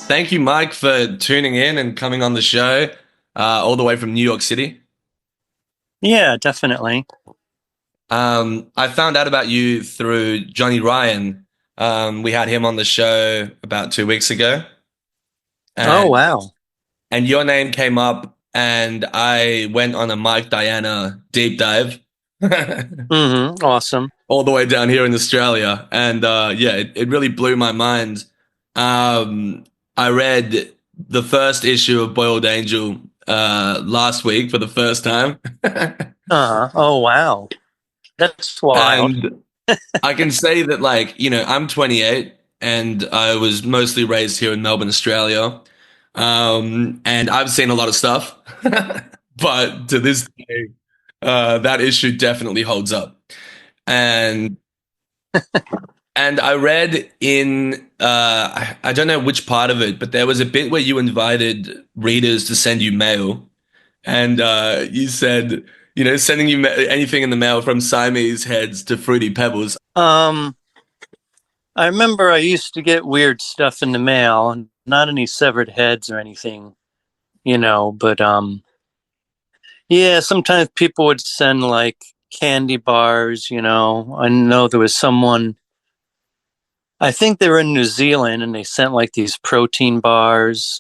Thank you, Mike, for tuning in and coming on the show, all the way from New York City. Yeah, definitely. I found out about you through Johnny Ryan. We had him on the show about 2 weeks ago, Oh, and wow. and your name came up, and I went on a Mike Diana deep dive, Awesome. all the way down here in Australia, and yeah, it really blew my mind. Um, I read the first issue of Boiled Angel last week for the first time. Oh, wow. That's wild. And I can say that, like, I'm 28 and I was mostly raised here in Melbourne, Australia. And I've seen a lot of stuff, but to this day, that issue definitely holds up. And and I read in I don't know which part of it, but there was a bit where you invited readers to send you mail, and you said, sending you anything in the mail from Siamese heads to fruity pebbles. Um, I remember I used to get weird stuff in the mail, not any severed heads or anything, but yeah, sometimes people would send like candy bars, I know there was someone, I think they were in New Zealand and they sent like these protein bars.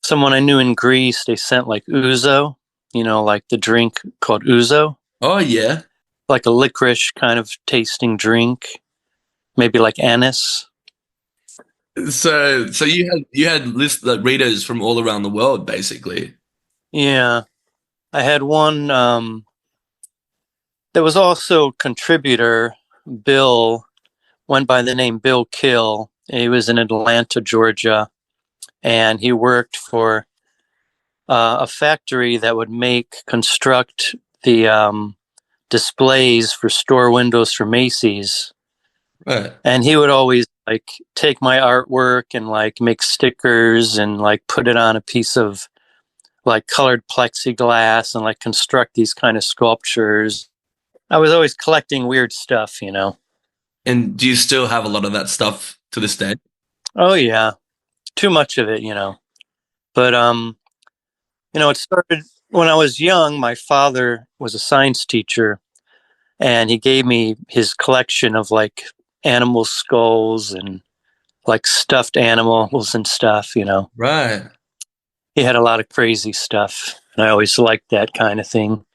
Someone I knew in Greece, they sent like ouzo, like the drink called ouzo, Oh yeah. like a licorice kind of tasting drink, maybe like anise. So you had list like readers from all around the world, basically. Yeah, I had one. There was also contributor Bill, went by the name Bill Kill. He was in Atlanta, Georgia, and he worked for a factory that would construct the displays for store windows for Macy's. Right. And he would always like take my artwork and like make stickers and like put it on a piece of like colored plexiglass and like construct these kind of sculptures. I was always collecting weird stuff. And do you still have a lot of that stuff to this day? Oh yeah, too much of it. But it started when I was young. My father was a science teacher and he gave me his collection of like animal skulls and like stuffed animals and stuff. Right. He had a lot of crazy stuff, and I always liked that kind of thing.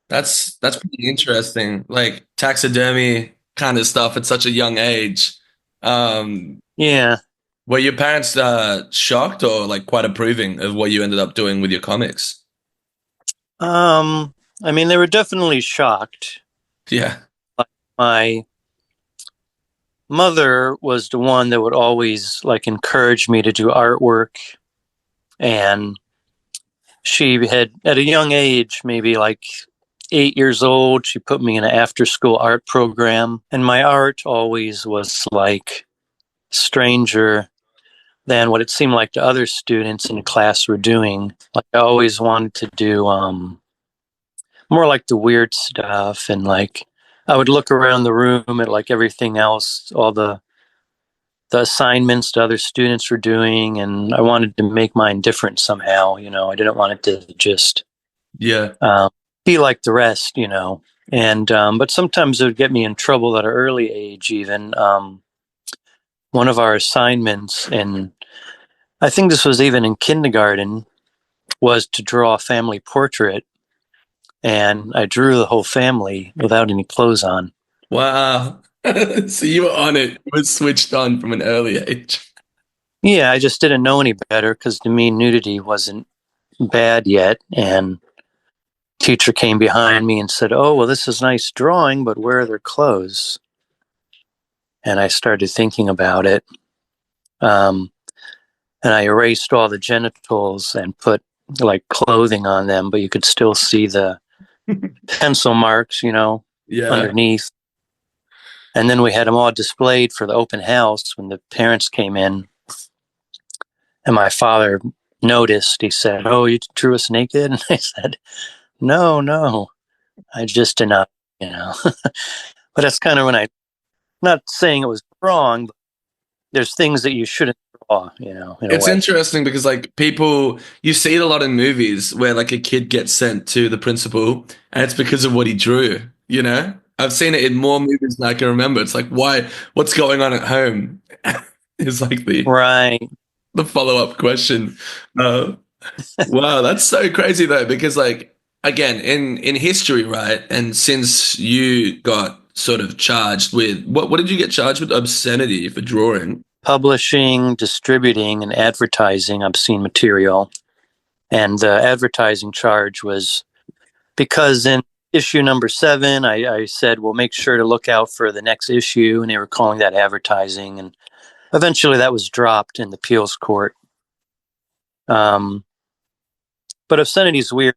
That's pretty interesting. Like taxidermy kind of stuff at such a young age. Um, Yeah. were your parents shocked or like quite approving of what you ended up doing with your comics? I mean, they were definitely shocked. Yeah. My mother was the one that would always like encourage me to do artwork, and she had at a young age, maybe like 8 years old, she put me in an after school art program, and my art always was like stranger than what it seemed like the other students in the class were doing. Like I always wanted to do more like the weird stuff, and like I would look around the room at like everything else, all the assignments the other students were doing, and I wanted to make mine different somehow. I didn't want it to just Yeah. um, be like the rest. And but sometimes it would get me in trouble at an early age. Even one of our assignments, and I think this was even in kindergarten, was to draw a family portrait, and I drew the whole family without any clothes on. Wow. So you were on it. You were switched on from an early age. Yeah, I just didn't know any better because to me nudity wasn't bad yet, and teacher came behind me and said, "Oh, well, this is nice drawing, but where are their clothes?" And I started thinking about it. Um, and I erased all the genitals and put like clothing on them, but you could still see the pencil marks, Yeah. underneath. And then we had them all displayed for the open house when the parents came in. And my father noticed. He said, "Oh, you drew us naked?" And I said, "No, no, I just did not." But that's kind of when I, not saying it was wrong, but there's things that you shouldn't draw, in a It's way. interesting because like people, you see it a lot in movies where like a kid gets sent to the principal and it's because of what he drew, you know? I've seen it in more movies than I can remember. It's like, why, what's going on at home? Is like Right. the follow-up question. Uh, wow, that's so crazy though, because like again, in history, right? And since you got sort of charged with what did you get charged with? Obscenity for drawing. Publishing, distributing, and advertising obscene material. And the advertising charge was because in issue number 7, I said, well, make sure to look out for the next issue. And they were calling that advertising. And eventually that was dropped in the appeals court. Um, but obscenity is weird.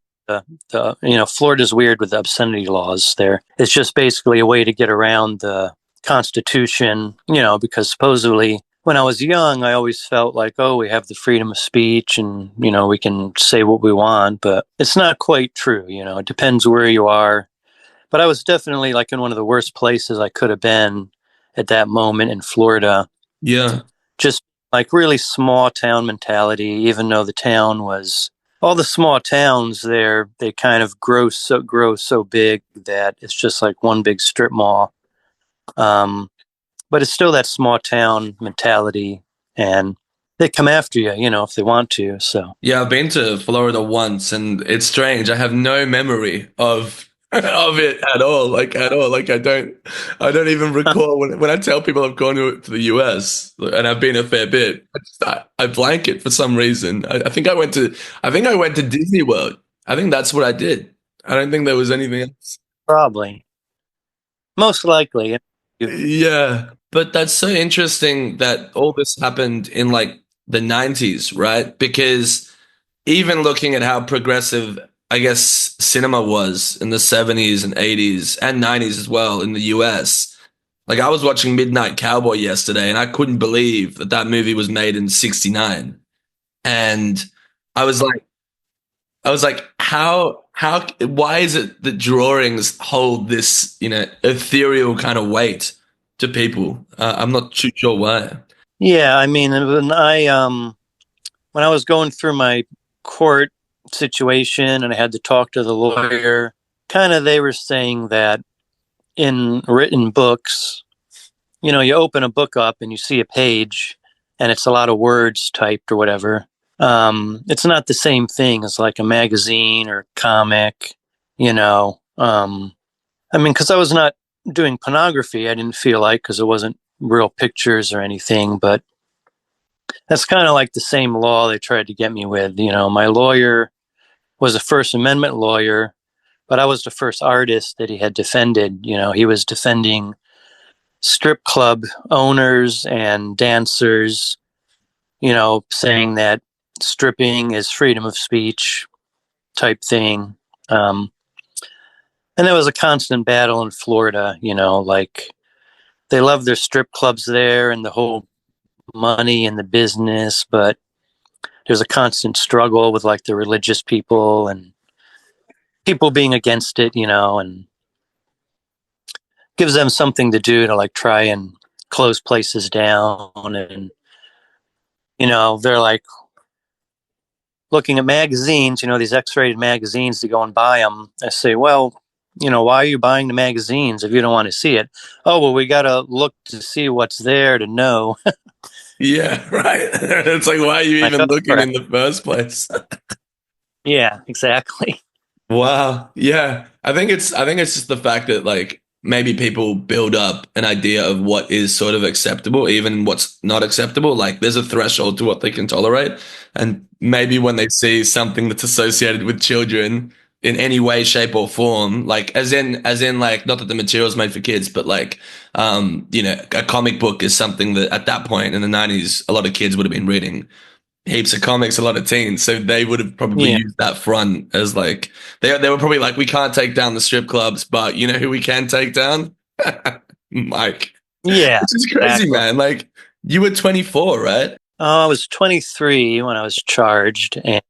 Florida's weird with the obscenity laws there. It's just basically a way to get around the Constitution, because supposedly when I was young, I always felt like, oh, we have the freedom of speech and, we can say what we want, but it's not quite true. It depends where you are. But I was definitely like in one of the worst places I could have been at that moment in Florida. Yeah. Just like really small town mentality, even though the town was all the small towns there, they kind of grow so big that it's just like one big strip mall. But it's still that small town mentality, and they come after you, if they want to. So Yeah, I've been to Florida once and it's strange. I have no memory of of it at all. Like at all. Like I don't even recall when I tell people I've gone to the US and I've been a fair bit. I blank it for some reason. I think I went to Disney World. I think that's what I did. I don't think there was anything else. probably, most likely, Yeah, but that's so interesting that all this happened in like the 90s, right? Because even looking at how progressive, I guess, cinema was in the 70s and 80s and 90s as well in the US. Like I was watching Midnight Cowboy yesterday and I couldn't believe that that movie was made in 69. And I was like, why is it that drawings hold this, ethereal kind of weight to people? I'm not too sure why. yeah. I mean, when I was going through my court situation and I had to talk to the lawyer, kind of they were saying that in written books, you open a book up and you see a page and it's a lot of words typed or whatever. It's not the same thing as like a magazine or comic, you know. I mean, because I was not doing pornography, I didn't feel like, because it wasn't real pictures or anything, but that's kind of like the same law they tried to get me with. My lawyer was a First Amendment lawyer, but I was the first artist that he had defended. He was defending strip club owners and dancers, saying that stripping is freedom of speech type thing. Um, and there was a constant battle in Florida, like they love their strip clubs there and the whole money and the business, but there's a constant struggle with like the religious people and people being against it, and gives them something to do to like try and close places down. And, they're like looking at magazines, these X-rated magazines to go and buy them. I say, well, why are you buying the magazines if you don't want to see it? Oh, well, we got to look to see what's there to know. Yeah, right. It's like, why are you Like, even oh, looking crap. in the first place? Yeah, exactly. Wow. Yeah. I think it's just the fact that like maybe people build up an idea of what is sort of acceptable, even what's not acceptable. Like there's a threshold to what they can tolerate. And maybe when they see something that's associated with children in any way, shape, or form, like as in like not that the material is made for kids, but like a comic book is something that at that point in the 90s, a lot of kids would have been reading heaps of comics, a lot of teens, so they would have probably Yeah. used that front as like they were probably like, we can't take down the strip clubs, but you know who we can take down? Mike. Yeah, Which is crazy, exactly. man. Like you were 24, right? Oh, I was 23 when I was charged. And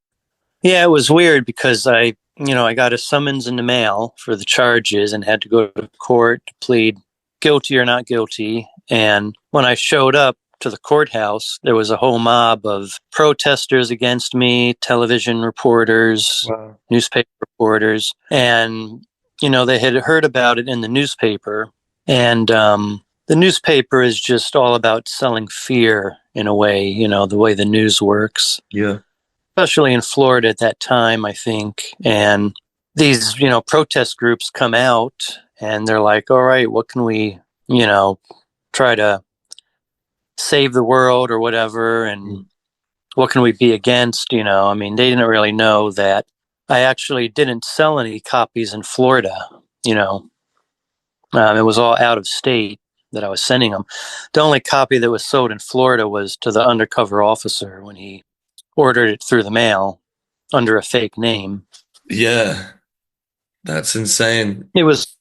yeah, it was weird because I got a summons in the mail for the charges and had to go to court to plead guilty or not guilty. And when I showed up, to the courthouse, there was a whole mob of protesters against me, television reporters, Wow. newspaper reporters, and they had heard about it in the newspaper, and the newspaper is just all about selling fear in a way, the way the news works, Yeah. especially in Florida at that time, I think. And these, protest groups come out and they're like, all right, what can we, try to save the world or whatever? And Mm. what can we be against? I mean, they didn't really know that I actually didn't sell any copies in Florida, you know. It was all out of state that I was sending them. The only copy that was sold in Florida was to the undercover officer when he ordered it through the mail under a fake name. Yeah. That's insane. It was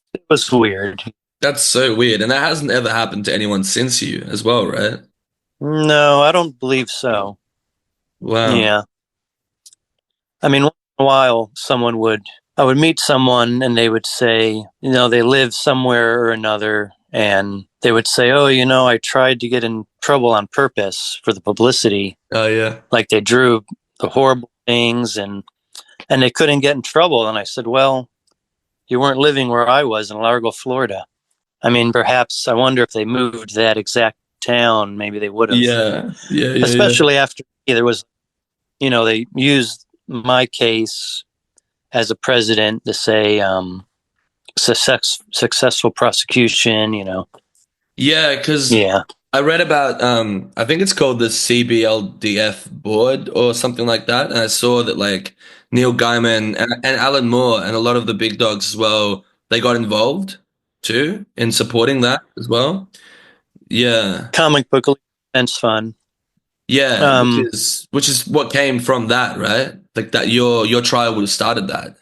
weird. That's so weird. And that hasn't ever happened to anyone since you as well, right? No, I don't believe so. Wow. Yeah. I mean, once in a while, I would meet someone and they would say, they live somewhere or another. And they would say, oh, I tried to get in trouble on purpose for the publicity. Oh, yeah. Like they drew the horrible things and they couldn't get in trouble. And I said, well, you weren't living where I was in Largo, Florida. I mean, perhaps I wonder if they moved to that exact town, maybe they would have. Yeah. Yeah. Yeah. Yeah. Especially after there was, they used my case as a precedent to say successful prosecution. Yeah. Because Yeah. I read about, I think it's called the CBLDF board or something like that. And I saw that like Neil Gaiman and Alan Moore and a lot of the big dogs as well, they got involved too in supporting that as well. Yeah. Comic book defense fund. Yeah, which Um, is what came from that, right? Like that your trial would have started that.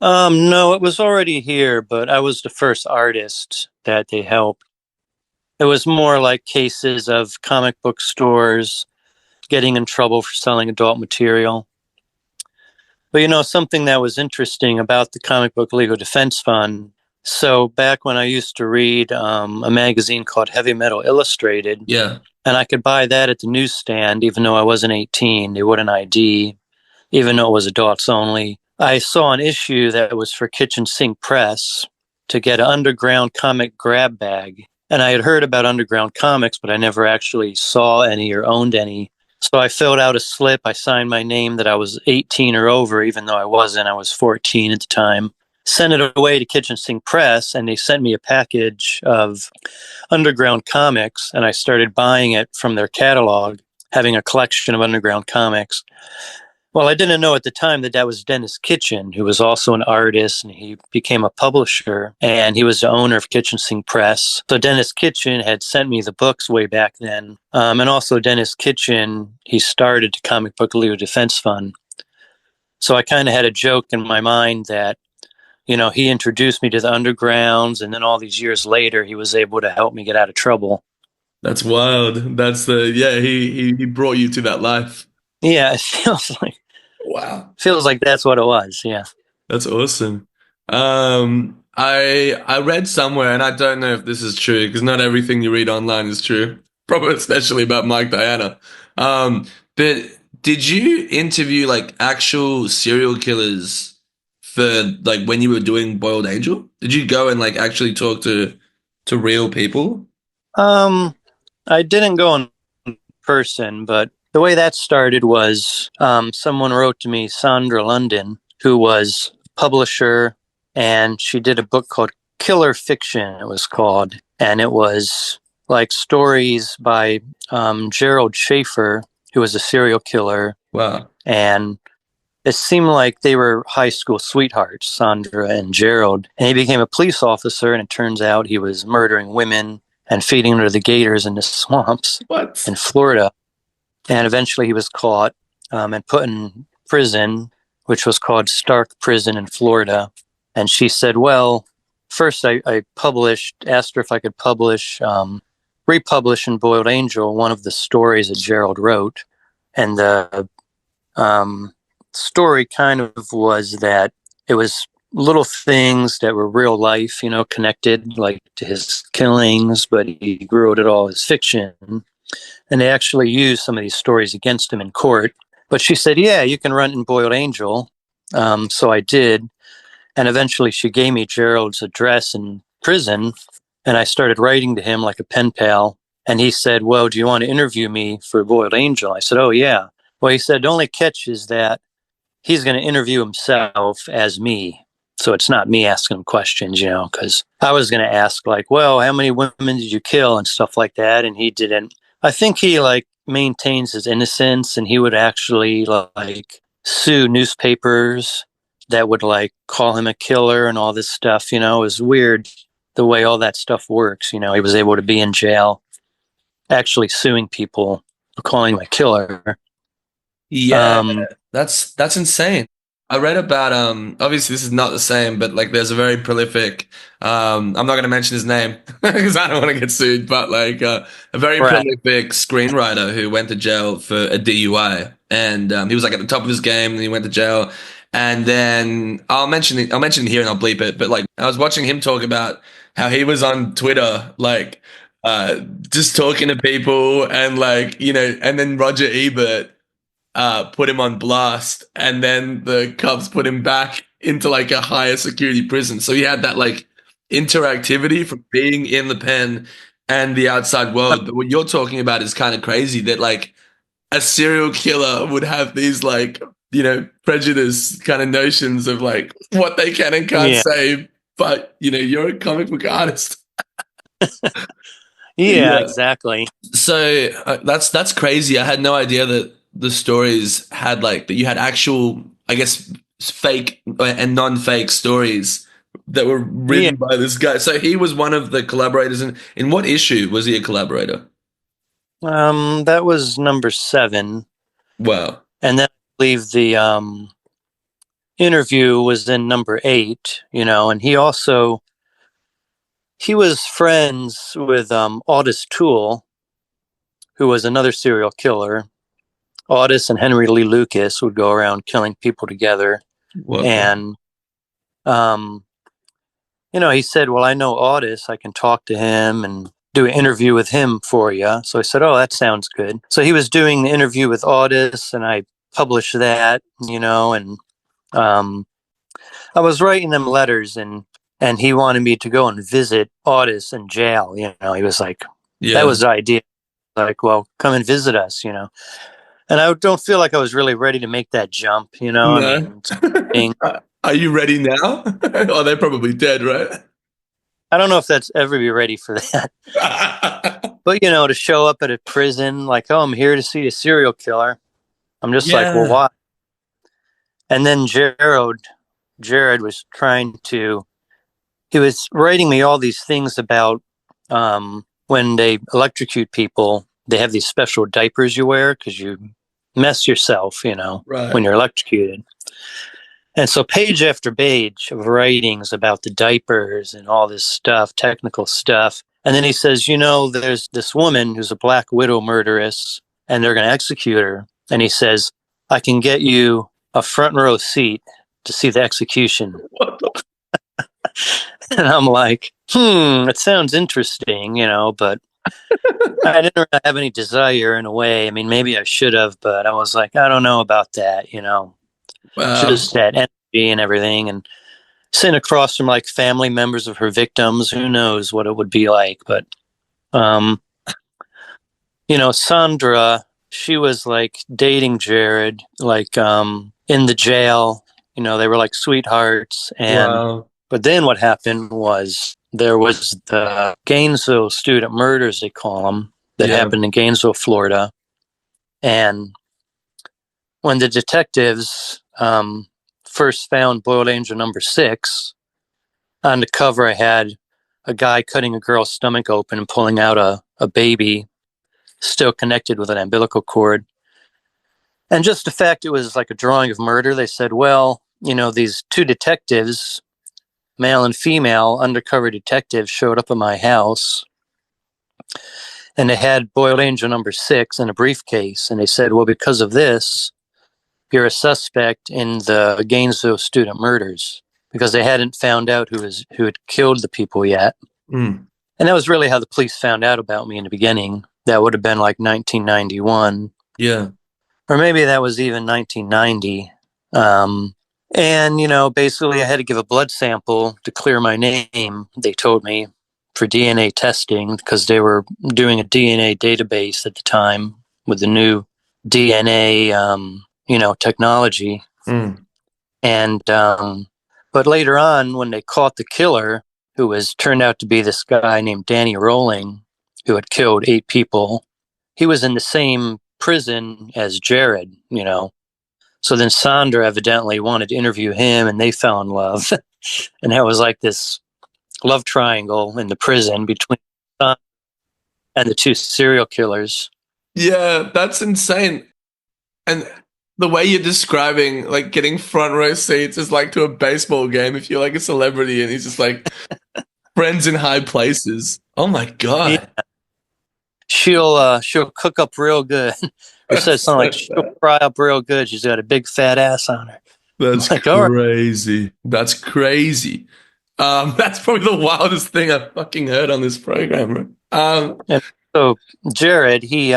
no, it was already here, but I was the first artist that they helped. It was more like cases of comic book stores getting in trouble for selling adult material. But something that was interesting about the Comic Book Legal Defense Fund. So back when I used to read a magazine called Heavy Metal Illustrated, Yeah. and I could buy that at the newsstand, even though I wasn't 18, they wouldn't ID, even though it was adults only. I saw an issue that was for Kitchen Sink Press to get an underground comic grab bag. And I had heard about underground comics, but I never actually saw any or owned any. So I filled out a slip. I signed my name that I was 18 or over, even though I wasn't. I was 14 at the time. Sent it away to Kitchen Sink Press, and they sent me a package of underground comics, and I started buying it from their catalog, having a collection of underground comics. Well, I didn't know at the time that that was Dennis Kitchen, who was also an artist, and he became a publisher, and he was the owner of Kitchen Sink Press. So Dennis Kitchen had sent me the books way back then. And also Dennis Kitchen, he started the Comic Book Legal Defense Fund. So I kind of had a joke in my mind that, he introduced me to the undergrounds, and then all these years later, he was able to help me get out of trouble. That's wild. That's the yeah, he brought you to that life. Yeah, it Wow. feels like that's what it was. Yeah. That's awesome. I read somewhere, and I don't know if this is true because not everything you read online is true. Probably especially about Mike Diana. But did you interview like actual serial killers for like when you were doing Boiled Angel? Did you go and like actually talk to real people? Um, I didn't go in person, but the way that started was someone wrote to me, Sandra London, who was a publisher, and she did a book called Killer Fiction, it was called. And it was like stories by Gerald Schaefer, who was a serial killer. Wow. And it seemed like they were high school sweethearts, Sandra and Gerald. And he became a police officer, and it turns out he was murdering women and feeding them to the gators in the swamps What? in Florida. And eventually he was caught and put in prison, which was called Stark Prison in Florida. And she said, well, first I asked her if I could republish in Boiled Angel one of the stories that Gerald wrote. And the story kind of was that it was little things that were real life, connected like to his killings, but he wrote it all as fiction. And they actually used some of these stories against him in court. But she said, yeah, you can run in Boiled Angel. So I did. And eventually she gave me Gerald's address in prison. And I started writing to him like a pen pal. And he said, well, do you want to interview me for Boiled Angel? I said, oh, yeah. Well, he said, the only catch is that he's going to interview himself as me. So it's not me asking him questions, because I was going to ask, like, well, how many women did you kill and stuff like that. And he didn't. I think he like maintains his innocence, and he would actually like sue newspapers that would like call him a killer and all this stuff. It was weird the way all that stuff works. He was able to be in jail actually suing people for calling him a killer. Yeah, that's insane. I read about obviously this is not the same, but like there's a very prolific I'm not gonna mention his name because I don't want to get sued, but like a very Right. prolific screenwriter who went to jail for a DUI and he was like at the top of his game and he went to jail. And then I'll mention it here and I'll bleep it, but like I was watching him talk about how he was on Twitter like just talking to people and like, and then Roger Ebert put him on blast, and then the cops put him back into like a higher security prison. So he had that like interactivity from being in the pen and the outside world. But what you're talking about is kind of crazy that like a serial killer would have these like, prejudice kind of notions of like what they can and can't Yeah. say. But, you're a comic book artist. Yeah, Yeah. exactly. So that's crazy. I had no idea that the stories had like that you had actual, I guess, fake and non-fake stories that were Yeah. written by this guy. So he was one of the collaborators. In what issue was he a collaborator? That was number 7. Wow. And then I believe the interview was in number 8, and he was friends with Otis Toole, who was another serial killer. Otis and Henry Lee Lucas would go around killing people together. Okay. And um, he said, well, I know Otis. I can talk to him and do an interview with him for you. So I said, oh, that sounds good. So he was doing the interview with Otis, and I published that, and um, I was writing them letters, and he wanted me to go and visit Otis in jail. He was like, that Yeah. was the idea. Like, well, come and visit us, And I don't feel like I was really ready to make that jump, I No. mean, it's being, Are you ready now? Oh, they're probably dead, right? I don't know if that's ever be ready for that. But to show up at a prison like, oh, I'm here to see a serial killer. I'm just like, well, Yeah. why? And then Jared was he was writing me all these things about when they electrocute people, they have these special diapers you wear because you mess yourself, when Right. you're electrocuted. And so page after page of writings about the diapers and all this stuff, technical stuff. And then he says, there's this woman who's a Black Widow murderess and they're going to execute her. And he says, I can get you a front row seat to see the execution. What the And I'm like, it sounds interesting, but I didn't really have any desire in a way. I mean, maybe I should have, but I was like, I don't know about that, Wow. just that energy and everything. And sitting across from like family members of her victims, who knows what it would be like. But, um, Sandra, she was like dating Jared, like in the jail. They were like sweethearts. Wow. But then what happened was there was the Gainesville student murders, they call them, that Yeah. happened in Gainesville, Florida. And when the detectives first found Boiled Angel number 6, on the cover I had a guy cutting a girl's stomach open and pulling out a baby still connected with an umbilical cord. And just the fact it was like a drawing of murder, they said, well, these 2 detectives, male and female undercover detectives, showed up at my house and they had Boiled Angel number 6 in a briefcase. And they said, well, because of this, you're a suspect in the Gainesville student murders, because they hadn't found out who had killed the people yet. Mm. And that was really how the police found out about me in the beginning. That would have been like 1991, Yeah. or maybe that was even 1990. Um, and, basically I had to give a blood sample to clear my name, they told me, for DNA testing because they were doing a DNA database at the time with the new DNA, technology. Mm. And, but later on, when they caught the killer, who was turned out to be this guy named Danny Rolling, who had killed 8 people, he was in the same prison as Jared. So then Sandra evidently wanted to interview him and they fell in love. And that was like this love triangle in the prison between Sandra and the two serial killers. Yeah, that's insane. And the way you're describing like getting front row seats is like to a baseball game if you're like a celebrity and he's just like friends in high places. Oh my Yeah, God. she'll cook up real good. Or says That's something like so she'll bad. fry up real good. She's got a big fat ass on her. I'm That's like, all right. crazy. That's crazy. That's probably the wildest thing I've fucking heard on this program. Right? And so Jared, he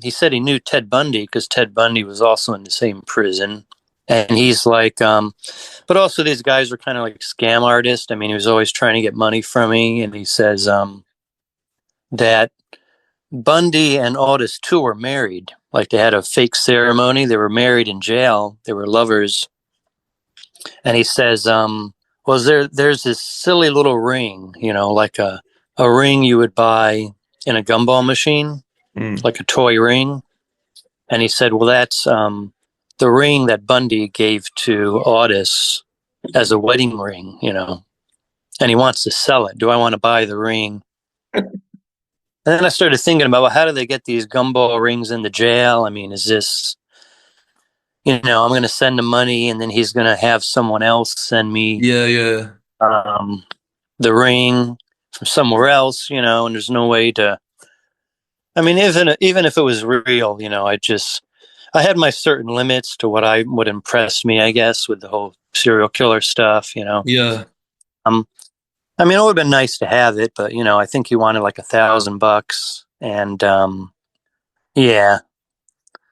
said he knew Ted Bundy because Ted Bundy was also in the same prison. And he's like, but also these guys were kind of like scam artists. I mean, he was always trying to get money from me. And he says that Bundy and Otis too were married. Like they had a fake ceremony. They were married in jail. They were lovers. And he says, well, there's this silly little ring, like a ring you would buy in a gumball machine, mm. like a toy ring. And he said, well, that's the ring that Bundy gave to Otis as a wedding ring. And he wants to sell it. Do I want to buy the ring? And then I started thinking about, well, how do they get these gumball rings in the jail? I mean, is this, I'm going to send him money and then he's going to have someone else send me Yeah, yeah. um, the ring from somewhere else, and there's no way to. I mean, even if it was real, I had my certain limits to what I would impress me, I guess, with the whole serial killer stuff. Yeah. Um, I mean, it would have been nice to have it, but I think he wanted like $1,000, and yeah,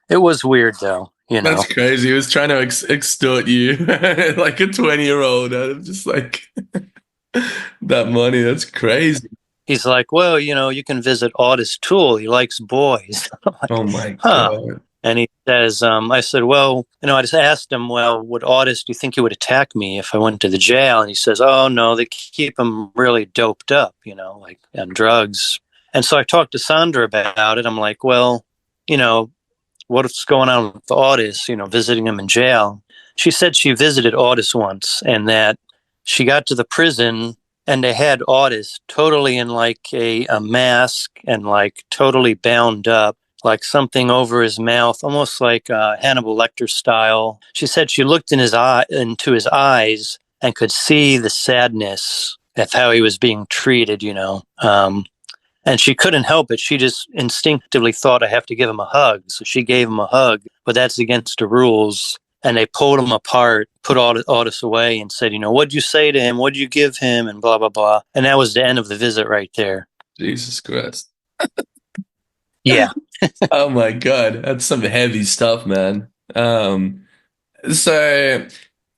it was weird though. That's crazy. He was trying to extort you like a 20-year-old out of just like that money. That's crazy. He's like, well, you can visit Otis Toole. He likes boys. I'm like, Oh my huh. God. And he says, I said, well, I just asked him, well, would Otis, do you think he would attack me if I went to the jail? And he says, oh, no, they keep him really doped up, like on drugs. And so I talked to Sandra about it. I'm like, well, you know, what's going on with Otis, visiting him in jail? She said she visited Otis once and that she got to the prison and they had Otis totally in like a mask and like totally bound up, like something over his mouth, almost like Hannibal Lecter style. She said she looked into his eyes and could see the sadness of how he was being treated. And she couldn't help it. She just instinctively thought, I have to give him a hug. So she gave him a hug, but that's against the rules. And they pulled him apart, put Otis away, and said, what'd you say to him? What'd you give him? And blah, blah, blah. And that was the end of the visit right there. Jesus Christ. Yeah. Oh my God. That's some heavy stuff, man. So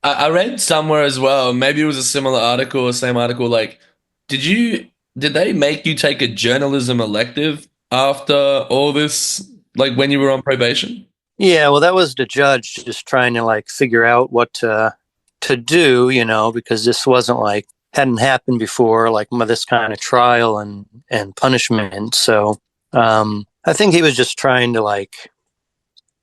I read somewhere as well, maybe it was a similar article or same article, like, did you did they make you take a journalism elective after all this, like when you were on probation? Yeah. Well, that was the judge just trying to like figure out what to do, because this wasn't like, hadn't happened before, like this kind of trial and punishment. So I think he was just trying to like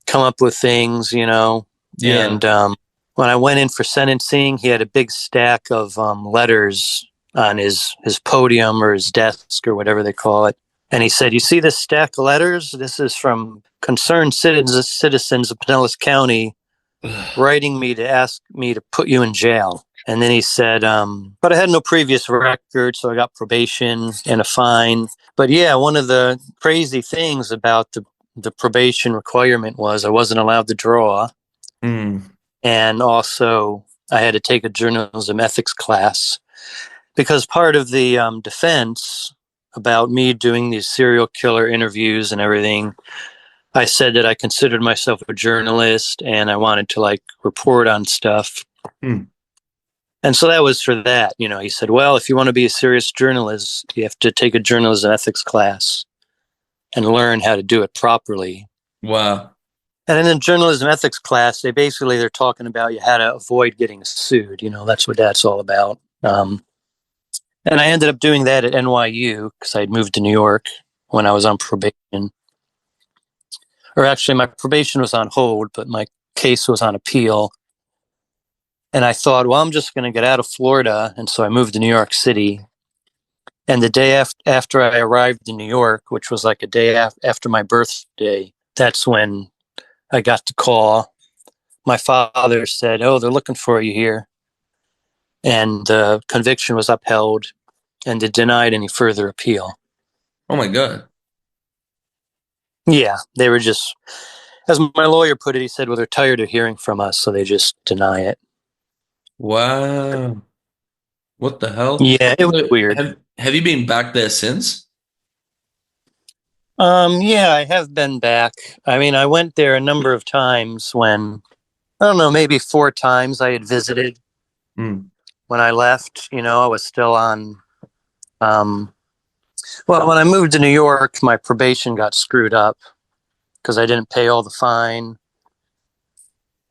come up with things. Yeah. And when I went in for sentencing, he had a big stack of letters on his podium or his desk or whatever they call it. And he said, "You see this stack of letters? This is from concerned citizens of Pinellas County writing me to ask me to put you in jail." And then he said, but I had no previous record, so I got probation and a fine. But yeah, one of the crazy things about the probation requirement was I wasn't allowed to draw. Mm. And also, I had to take a journalism ethics class because part of the defense about me doing these serial killer interviews and everything, I said that I considered myself a journalist and I wanted to like report on stuff. Hmm. And so that was for that. He said, well, if you want to be a serious journalist, you have to take a journalism ethics class and learn how to do it properly. Wow. And in the journalism ethics class, they're talking about you how to avoid getting sued. That's what that's all about. And I ended up doing that at NYU because I had moved to New York when I was on probation. Or actually, my probation was on hold, but my case was on appeal. And I thought, well, I'm just going to get out of Florida. And so I moved to New York City. And the day after I arrived in New York, which was like a day after my birthday, that's when I got the call. My father said, oh, they're looking for you here. And the conviction was upheld and it denied any further appeal. Oh my God. Yeah, they were just, as my lawyer put it, he said, well, they're tired of hearing from us, so they just deny it. Wow. What the hell? Yeah, it was So weird. have you been back there since? Yeah, I have been back. I mean, I went there a number of times when, I don't know, maybe 4 times I had visited Hmm. when I left. I was still on, um, well, when I moved to New York, my probation got screwed up because I didn't pay all the fine.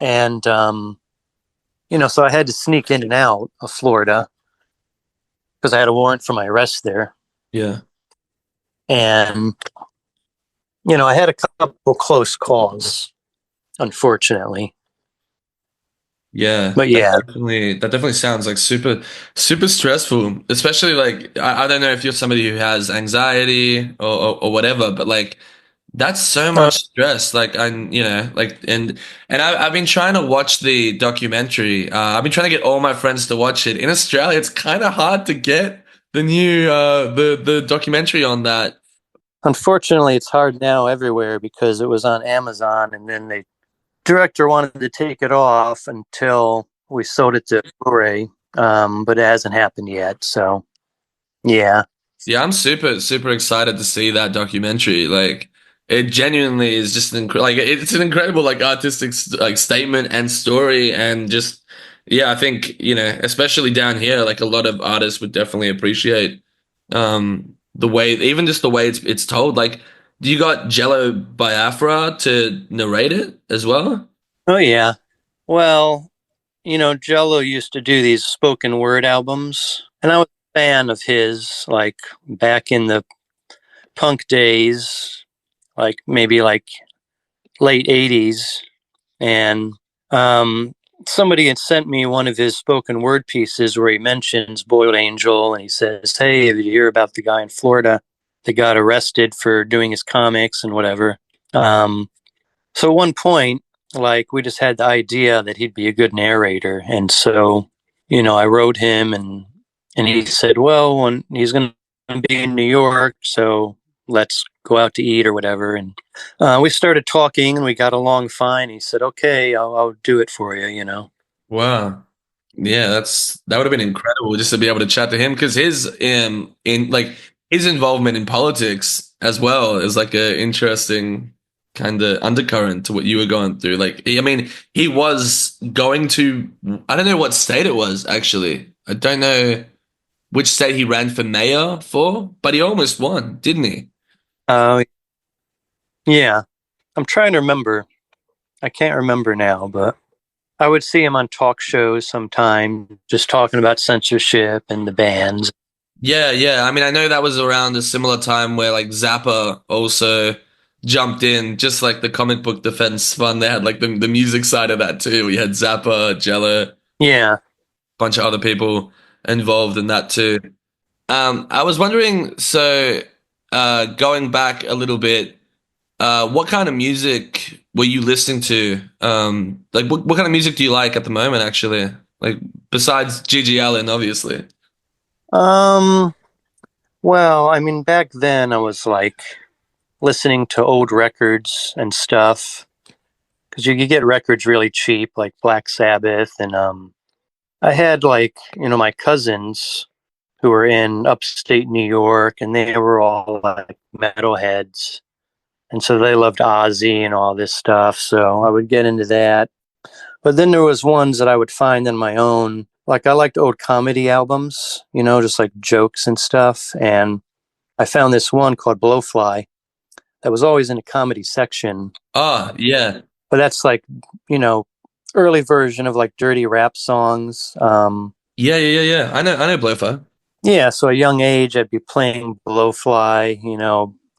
And, so I had to sneak in and out of Florida because I had a warrant for my arrest there. Yeah. And, I had a couple close calls, unfortunately. Yeah, But yeah, that definitely sounds like super stressful. Especially like I don't know if you're somebody who has anxiety or whatever, but like that's so uh, much stress. Like I'm, like and I've been trying to watch the documentary. I've been trying to get all my friends to watch it. In Australia, it's kind of hard to get the new the documentary on that. unfortunately, it's hard now everywhere because it was on Amazon and then the director wanted to take it off until we sold it to Blu-ray, but it hasn't happened yet. So, yeah. Yeah, I'm super excited to see that documentary. Like, it genuinely is just like it's an incredible like artistic like statement and story, and just yeah, I think especially down here, like a lot of artists would definitely appreciate the way, even just the way it's told. Like, do you got Jello Biafra to narrate it as well? Oh, yeah. Well, Giallo used to do these spoken word albums, and I was a fan of his, like back in the punk days, like maybe like late 80s. And um, somebody had sent me one of his spoken word pieces where he mentions Boiled Angel and he says, hey, did you hear about the guy in Florida that got arrested for doing his comics and whatever? Um, so at one point, like we just had the idea that he'd be a good narrator. And so, I wrote him and he said, well, when he's going to be in New York, so let's go out to eat or whatever. And we started talking and we got along fine. He said, okay, I'll do it for you. Wow. Yeah, that would have been incredible just to be able to chat to him because his in like his involvement in politics as well is like a interesting kind of undercurrent to what you were going through. Like, I mean, he was going to, I don't know what state it was actually. I don't know which state he ran for mayor for, but he almost won, didn't he? Uh, yeah, I'm trying to remember. I can't remember now, but I would see him on talk shows sometime, just talking about censorship and the bans. Yeah, yeah. I mean, I know that was around a similar time where like Zappa also jumped in, just like the comic book defense fund. They had like the music side of that too. We had Zappa, Jello, a Yeah. bunch of other people involved in that too. I was wondering, so going back a little bit, what kind of music were you listening to? Like what kind of music do you like at the moment, actually? Like besides Gigi Allen, obviously. Um, well, I mean, back then I was like listening to old records and stuff because you could get records really cheap, like Black Sabbath. And I had like, my cousins who were in upstate New York, and they were all like metalheads. And so they loved Ozzy and all this stuff. So I would get into that. But then there was ones that I would find on my own. Like I liked old comedy albums, just like jokes and stuff. And I found this one called Blowfly that was always in a comedy section. Ah, yeah. But that's like, you know, early version of like dirty rap songs. Yeah, yeah, yeah, yeah. I know Blowfire. Yeah, so at a young age, I'd be playing Blowfly,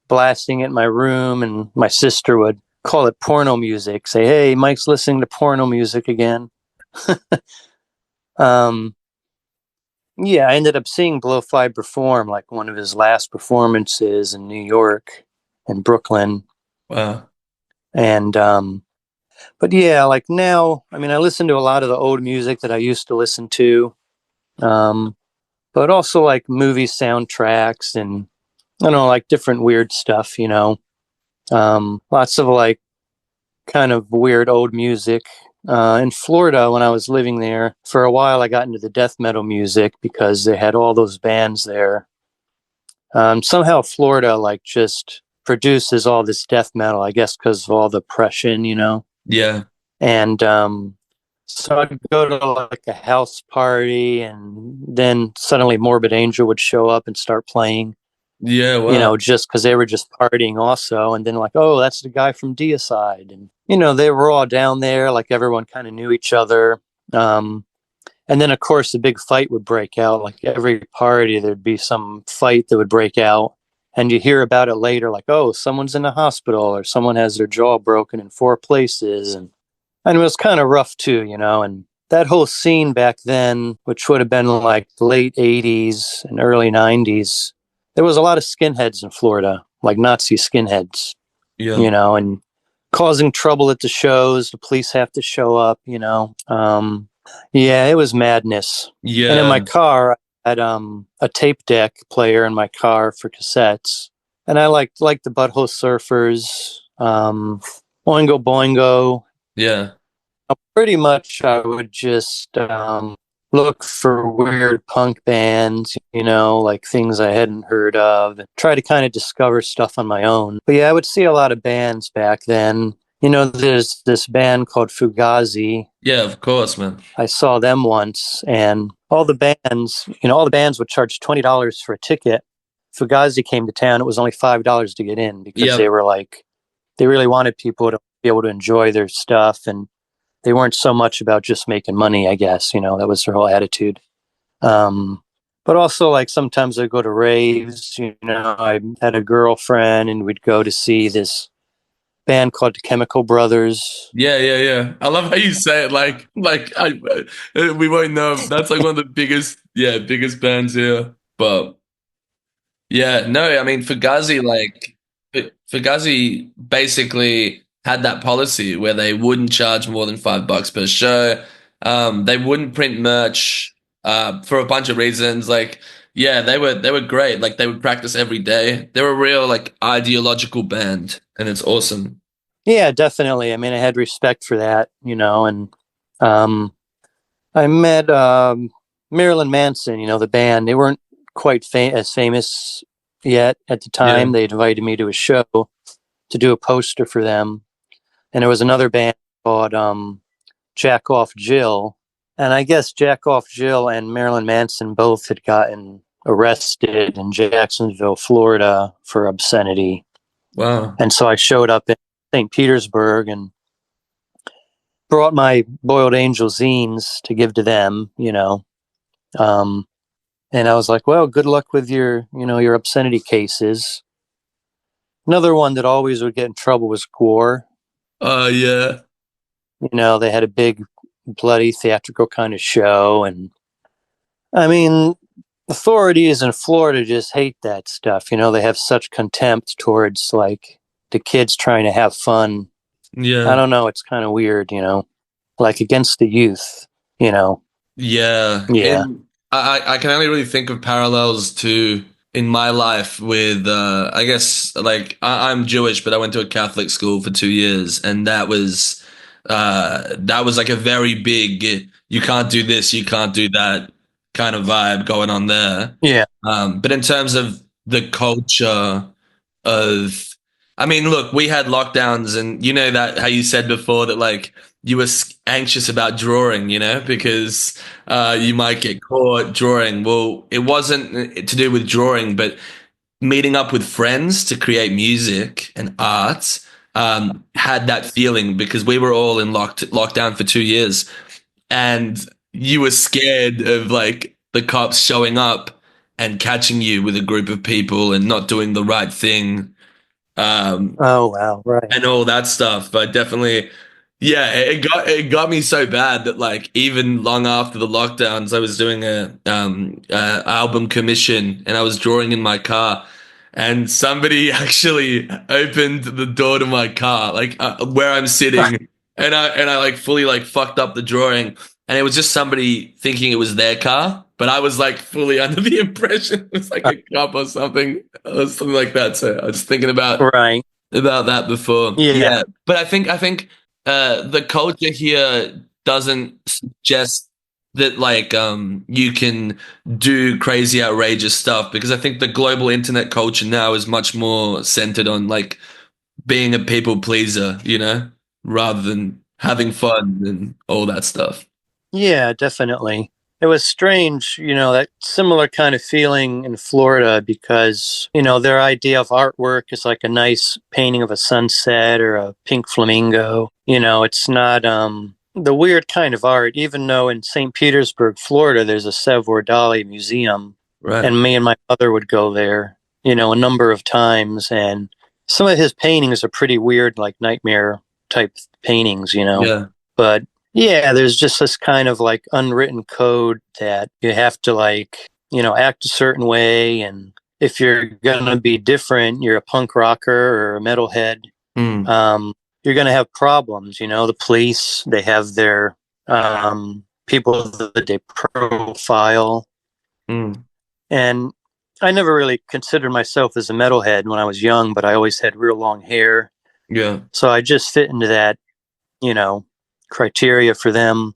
blasting it in my room, and my sister would call it porno music, say, "Hey, Mike's listening to porno music again." Um, yeah, I ended up seeing Blowfly perform, like one of his last performances in New York and Brooklyn. Wow. And but yeah, like now, I mean, I listen to a lot of the old music that I used to listen to, um, but also like movie soundtracks and I don't know, like different weird stuff, lots of like kind of weird old music. In Florida, when I was living there, for a while, I got into the death metal music because they had all those bands there. Somehow, Florida like just produces all this death metal, I guess, because of all the oppression. Yeah. And so I'd go to like a house party, and then suddenly Morbid Angel would show up and start playing. Yeah, wow. Just because they were just partying also. And then like, oh, that's the guy from Deicide. And, they were all down there, like everyone kind of knew each other. Um, and then of course the big fight would break out. Like every party, there'd be some fight that would break out. And you hear about it later, like, oh, someone's in the hospital or someone has their jaw broken in 4 places. And it was kind of rough too. And that whole scene back then, which would have been like late 80s and early 90s, there was a lot of skinheads in Florida, like Nazi skinheads, Yeah. and causing trouble at the shows. The police have to show up. Yeah, it was madness. And in my Yeah. car, I had a tape deck player in my car for cassettes. And I liked the Butthole Surfers, Oingo Boingo. Yeah. Pretty much, I would just look for weird punk bands, like things I hadn't heard of, and try to kind of discover stuff on my own. But yeah, I would see a lot of bands back then. There's this band called Fugazi. Yeah, of course, man. I saw them once, and all the bands would charge $20 for a ticket. Fugazi came to town; it was only $5 to get in because they Yep. were like they really wanted people to be able to enjoy their stuff and they weren't so much about just making money, I guess, that was their whole attitude. Um, but also like sometimes I'd go to raves, I had a girlfriend and we'd go to see this band called the Chemical Brothers. Yeah, yeah, yeah. I love how you say it we won't know. That's like one of the biggest bands here. But yeah, no, I mean Fugazi Fugazi basically had that policy where they wouldn't charge more than $5 per show. They wouldn't print merch for a bunch of reasons. Like, yeah, they were great. Like they would practice every day. They're a real like ideological band, and it's awesome. Yeah, definitely. I mean, I had respect for that, and um, I met Marilyn Manson, the band. They weren't quite as famous yet at the Yeah. time. They invited me to a show to do a poster for them. And there was another band called Jack Off Jill. And I guess Jack Off Jill and Marilyn Manson both had gotten arrested in Jacksonville, Florida for obscenity. Wow. And so I showed up in St. Petersburg and brought my Boiled Angel zines to give to them. Um, and I was like, well, good luck with your obscenity cases. Another one that always would get in trouble was Gore. Yeah. They had a big bloody theatrical kind of show. And I mean, authorities in Florida just hate that stuff. They have such contempt towards like the kids trying to have fun. I Yeah. don't know. It's kind of weird, like against the youth, you know. Yeah. Yeah. I can only really think of parallels to in my life with I guess like I'm Jewish, but I went to a Catholic school for 2 years, and that was like a very big you can't do this, you can't do that kind of vibe going on there. Yeah. But in terms of the culture of, I mean, look, we had lockdowns, and you know that how you said before that like you were anxious about drawing, because you might get caught drawing. Well, it wasn't to do with drawing, but meeting up with friends to create music and art had that feeling because we were all in lockdown for 2 years, and you were scared of like the cops showing up and catching you with a group of people and not doing the right thing, um, Oh wow. Right. and all that stuff. But definitely, yeah, it got me so bad that like even long after the lockdowns, I was doing a album commission and I was drawing in my car, and somebody actually opened the door to my car, like where I'm sitting, and I like fully like fucked up the drawing, and it was just somebody thinking it was their car. But I was like fully under the impression it was like a cop or something like that. So I was thinking Right. about that before. Yeah. Yeah, but I think the culture here doesn't suggest that like you can do crazy outrageous stuff, because I think the global internet culture now is much more centered on like being a people pleaser, rather than having fun and all that stuff. Yeah, definitely. It was strange, that similar kind of feeling in Florida because, their idea of artwork is like a nice painting of a sunset or a pink flamingo. It's not the weird kind of art, even though in St. Petersburg, Florida, there's a Salvador Dali museum. Right. And me and my mother would go there, a number of times. And some of his paintings are pretty weird, like nightmare type paintings. Yeah. But yeah, there's just this kind of like unwritten code that you have to like, act a certain way. And if you're going to be different, you're a punk rocker or a metalhead, Mm, um, you're going to have problems. The police, they have their people that they profile. mm, And I never really considered myself as a metalhead when I was young, but I always had real long hair. yeah. So I just fit into that, you know, criteria for them.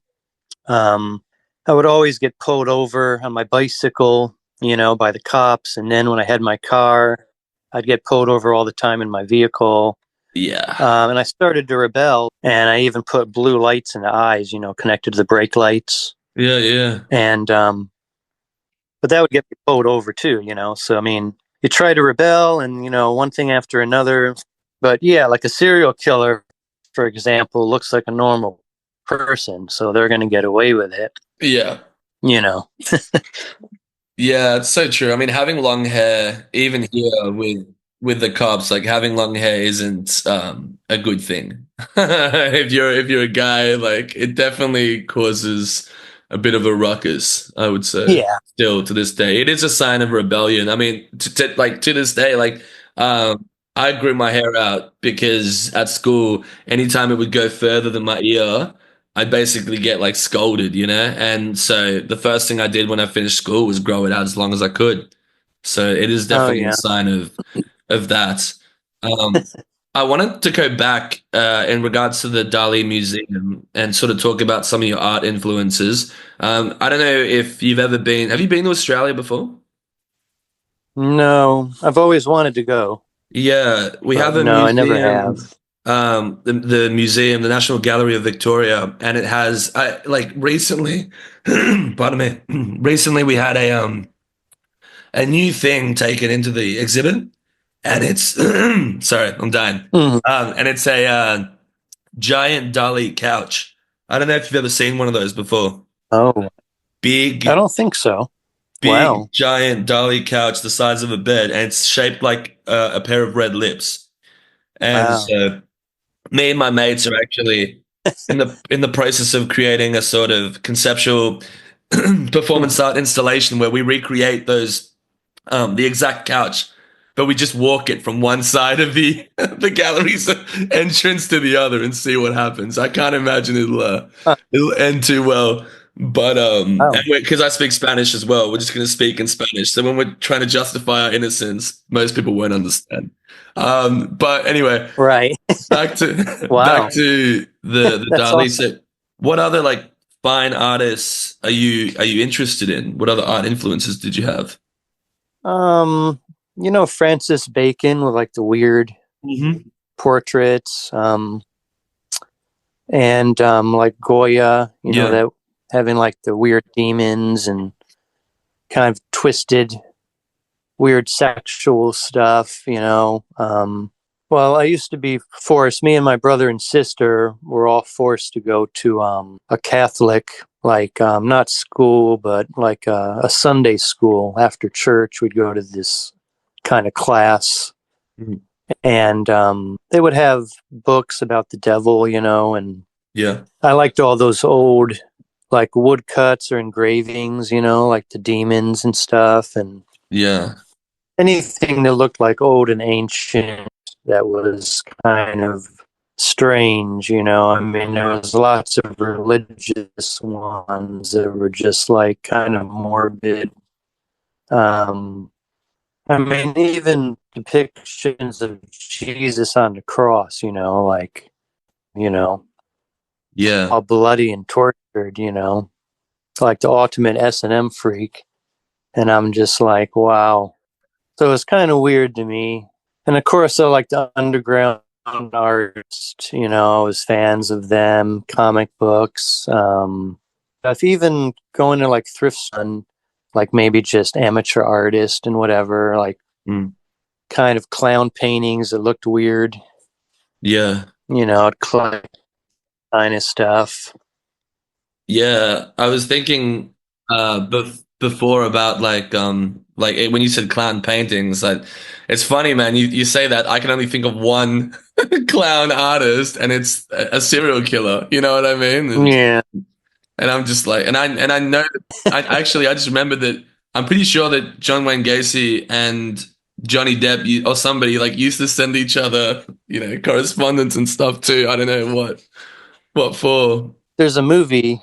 Um, I would always get pulled over on my bicycle, by the cops. And then when I had my car, I'd get pulled over all the time in my vehicle. Yeah. And I started to rebel, and I even put blue lights in the eyes, connected to the brake lights. Yeah. Yeah. And, but that would get me pulled over too, So, I mean, you try to rebel and, one thing after another. But yeah, like a serial killer, for example, looks like a normal person. So they're going to get away with it, Yeah. you know. Yeah, it's so true. I mean, having long hair, even here with the cops, like having long hair isn't a good thing. If you're a guy, like it definitely causes a bit of a ruckus, I would say. Yeah. Still to this day, it is a sign of rebellion. I mean, like to this day, like I grew my hair out because at school, anytime it would go further than my ear, I'd basically get like scolded, And so the first thing I did when I finished school was grow it out as long as I could. So it is Oh, definitely a yeah. sign of that. Um, I wanted to go back in regards to the Dali Museum and sort of talk about some of your art influences. I don't know if you've ever been. Have you been to Australia before? No, I've always wanted to go, Yeah, we but have a no, I never have. museum, the museum, the National Gallery of Victoria, and it has, like recently, pardon me, recently we had a new thing taken into the exhibit, and it's sorry, I'm dying, Mm. and it's a giant Dali couch. I don't know if you've ever seen one of those before. Oh, I Big, don't think so. big, Wow. giant Dali couch the size of a bed, and it's shaped like a pair of red lips. And Wow. so me and my mates are actually in the process of creating a sort of conceptual Mm. performance art installation where we recreate those the exact couch, but we just walk it from one side of the the gallery's entrance to the other and see what happens. I can't imagine Huh. it'll end too well. But Wow. because I speak Spanish as well, we're just going to speak in Spanish. So when we're trying to justify our innocence, most people won't understand. But anyway, Right. back to back Wow. to the That's Dali awesome. set. What other like fine artists are you interested in? What other art influences did you have? Um, Francis Bacon with like the weird Hmm. portraits, and like Goya, Yeah, that having like the weird demons and kind of twisted, weird sexual stuff. Well, I used to be forced. Me and my brother and sister were all forced to go to a Catholic, like not school, but like a Sunday school. After church, we'd go to this kind of class, mhm, and they would have books about the devil, and yeah, I liked all those old like woodcuts or engravings, like the demons and stuff, and yeah, anything that looked like old and ancient that was kind of strange. I mean, there was lots of religious ones that were just like kind of morbid. Um, I mean, even depictions of Jesus on the cross, like, you know, yeah, all bloody and tortured, like the ultimate S&M freak. And I'm just like, wow. So it's kind of weird to me. And of course, I like the underground artists, I was fans of them, comic books. If even going to like thrift store, like maybe just amateur artist and whatever, like mm, kind of clown paintings that looked weird, yeah. I'd collect kind of stuff. Yeah, I was thinking before about when you said clown paintings, like it's funny, man. You say that I can only think of one clown artist, and it's a serial killer. You know what I mean? Yeah. And I'm just like, and I know that I just remember that I'm pretty sure that John Wayne Gacy and Johnny Depp or somebody like used to send each other, correspondence and stuff too. I don't know what for. There is a movie.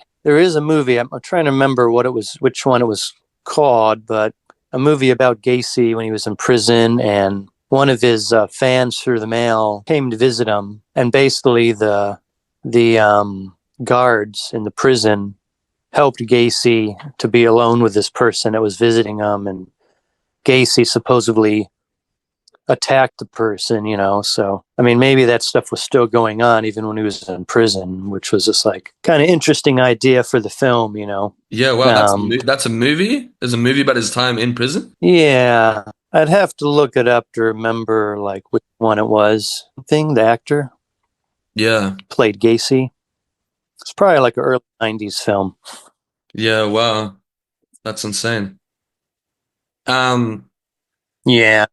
I'm trying to remember which one it was called, but a movie about Gacy when he was in prison, and one of his fans through the mail came to visit him, and basically the guards in the prison helped Gacy to be alone with this person that was visiting him, and Gacy supposedly attacked the person, So, I mean, maybe that stuff was still going on even when he was in prison, which was just like kind of interesting idea for the film. Yeah, wow, Um, that's a movie. There's a movie about his time in prison. yeah, I'd have to look it up to remember like which one it was. The actor Yeah, played Gacy. It's probably like an early '90s film. yeah, wow, that's insane. Um, Yeah.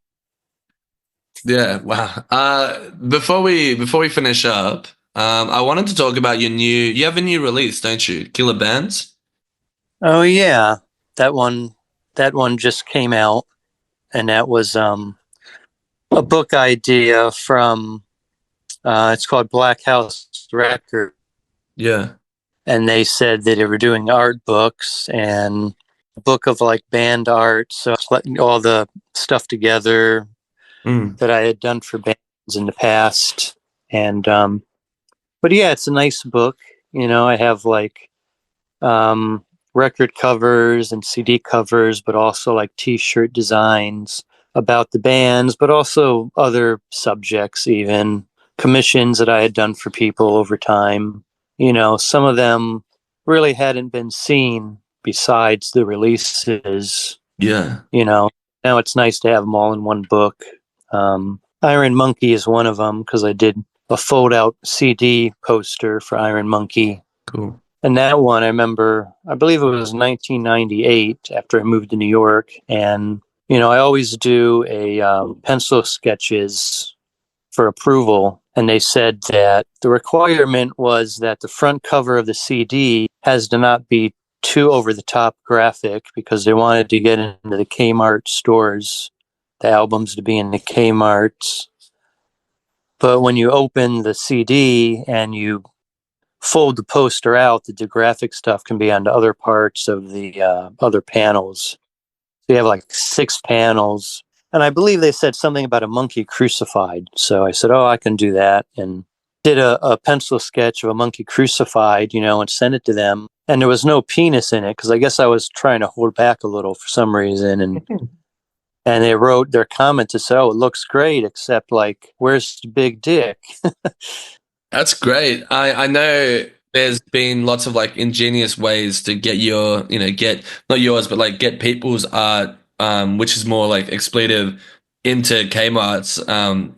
yeah, wow. Before we finish up, I wanted to talk about you have a new release, don't you? Killer Bands? Oh yeah, that one. That one just came out, and that was a book idea from. It's called Black House Record, Yeah. and they said that they were doing art books and a book of like band art. So all the stuff together Mm, that I had done for bands in the past, and but yeah, it's a nice book. I have like um, record covers and CD covers, but also like T-shirt designs about the bands, but also other subjects, even commissions that I had done for people over time. Some of them really hadn't been seen besides the releases. yeah, You know, now it's nice to have them all in one book. Iron Monkey is one of them because I did a fold-out CD poster for Iron Monkey, cool. and that one, I remember, I believe it was 1998 after I moved to New York. And, I always do a pencil sketches for approval. And they said that the requirement was that the front cover of the CD has to not be too over the top graphic because they wanted to get into the Kmart stores, the albums to be in the Kmarts. But when you open the CD and you fold the poster out, the graphic stuff can be on the other parts of the other panels. So you have like 6 panels. And I believe they said something about a monkey crucified. So I said, oh, I can do that. And did a pencil sketch of a monkey crucified, and sent it to them. and there was no penis in it because I guess I was trying to hold back a little for some reason, and they wrote their comment to say, "Oh, it looks great, except like, where's the big dick?" That's great. I know there's been lots of like ingenious ways to get your, get not yours, but like get people's art, which is more like expletive into Kmart's. And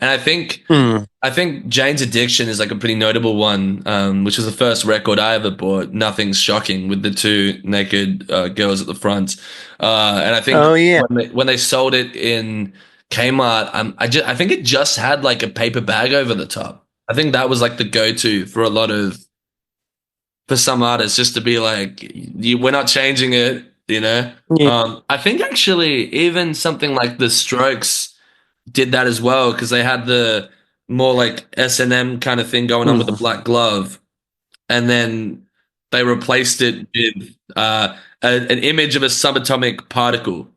Hmm. I think Jane's Addiction is like a pretty notable one, which was the first record I ever bought. Nothing's Shocking with the two naked girls at the front. And I think Oh yeah. when they sold it in Kmart, I think it just had like a paper bag over the top. I think that was like the go-to for a lot of for some artists, just to be like, we're not changing it, you know. Yeah. I think actually even something like The Strokes did that as well because they had the more like S&M kind of thing going on with the Hmm. black glove, and then they replaced it with an image of a subatomic particle,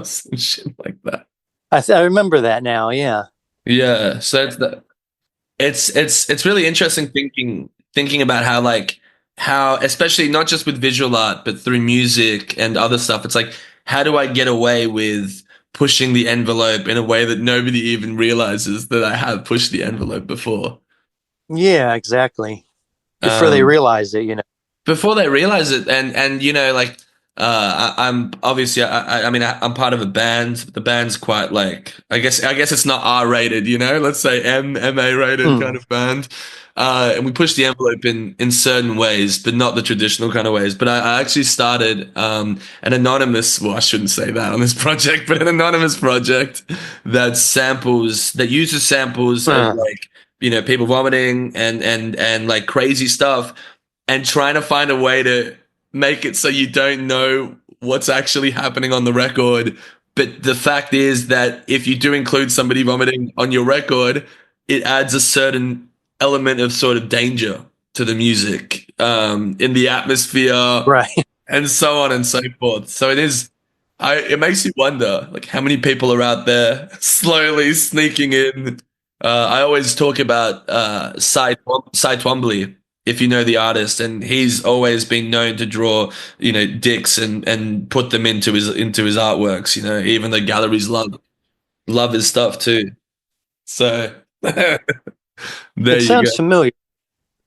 some shit like that. I remember that now. Yeah. Yeah, so it's really interesting thinking about how like how especially not just with visual art but through music and other stuff. It's like how do I get away with pushing the envelope in a way that nobody even realizes that I have pushed the envelope before. Yeah. Exactly. Before they Um, realized it, you know. before they realize it, and like I'm obviously I mean I'm part of a band. The band's quite like I guess it's not R rated, let's say MA rated Hmm. kind of band. And we push the envelope in certain ways, but not the traditional kind of ways. But I actually started an anonymous, well, I shouldn't say that on this project, but an anonymous project that uses samples of Uh, like people vomiting and like crazy stuff, and trying to find a way to make it so you don't know what's actually happening on the record. But the fact is that if you do include somebody vomiting on your record, it adds a certain element of sort of danger to the music, in the atmosphere, right. and so on and so forth. So it makes you wonder, like, how many people are out there slowly sneaking in. I always talk about Cy Twombly, if you know the artist, and he's always been known to draw, dicks and put them into his artworks. Even though galleries love his stuff too. So there It you sounds go. familiar.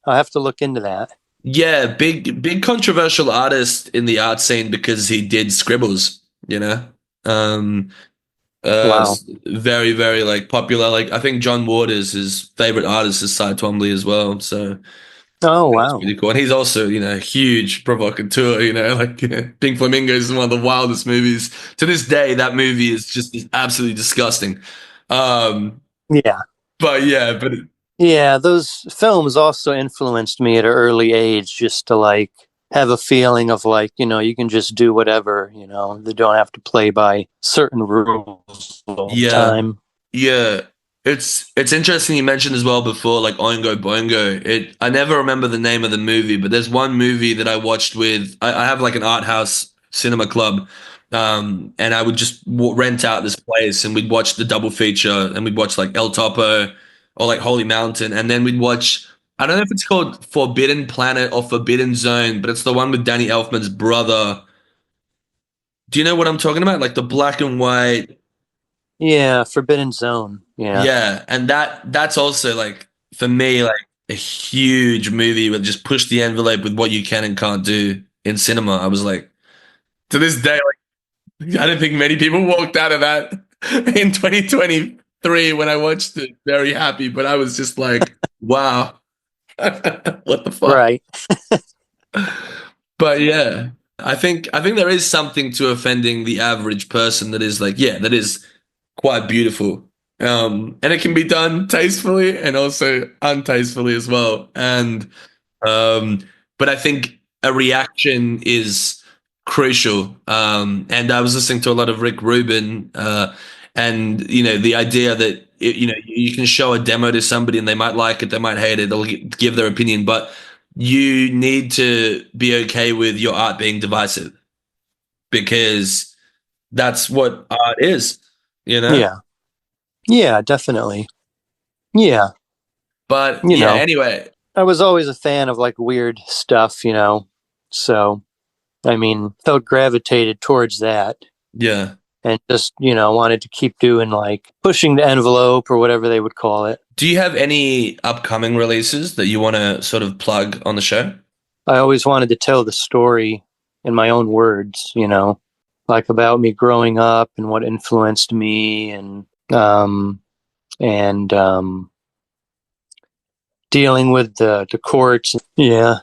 I'll have to look into that. Yeah, big controversial artist in the art scene because he did scribbles, Um, Wow. very, very like popular. Like I think John Waters, his favorite artist is Cy Twombly as well. So Oh that's wow. pretty cool. And he's also, a huge provocateur, like Pink Flamingos is one of the wildest movies. To this day, that movie is absolutely disgusting. Um, Yeah. but yeah, but Yeah, those films also influenced me at an early age just to like have a feeling of like, you can just do whatever, they don't have to play by certain rules all the yeah. time. Yeah, it's interesting you mentioned as well before, like Oingo Boingo. I never remember the name of the movie, but there's one movie that I watched with. I have like an art house cinema club, and I would just rent out this place, and we'd watch the double feature, and we'd watch like El Topo or like Holy Mountain, and then we'd watch. I don't know if it's called Forbidden Planet or Forbidden Zone, but it's the one with Danny Elfman's brother. Do you know what I'm talking about? Like the black and white. Yeah, Forbidden Zone. Yeah. Yeah, and that's also like for me like a huge movie that just pushed the envelope with what you can and can't do in cinema. I was like, to this day, like I don't think many people walked out of that in 2023 when I watched it very happy, but I was just like, wow, what the fuck? Right. But yeah, I think there is something to offending the average person that is like, yeah, that is quite beautiful. And it can be done tastefully and also untastefully as well. Um, but I think a reaction is crucial. And I was listening to a lot of Rick Rubin, and the idea that you can show a demo to somebody and they might like it, they might hate it, they'll give their opinion, but you need to be okay with your art being divisive because that's what art is, you know? Yeah. Yeah, definitely. Yeah. But You yeah, know, anyway, I was always a fan of like weird stuff, you know. So, I mean, felt gravitated towards that Yeah. and just, you know, wanted to keep doing like pushing the envelope or whatever they would call it. Do you have any upcoming releases that you want to sort of plug on the show? I always wanted to tell the story in my own words, you know, like about me growing up and what influenced me and dealing with the courts. Yeah.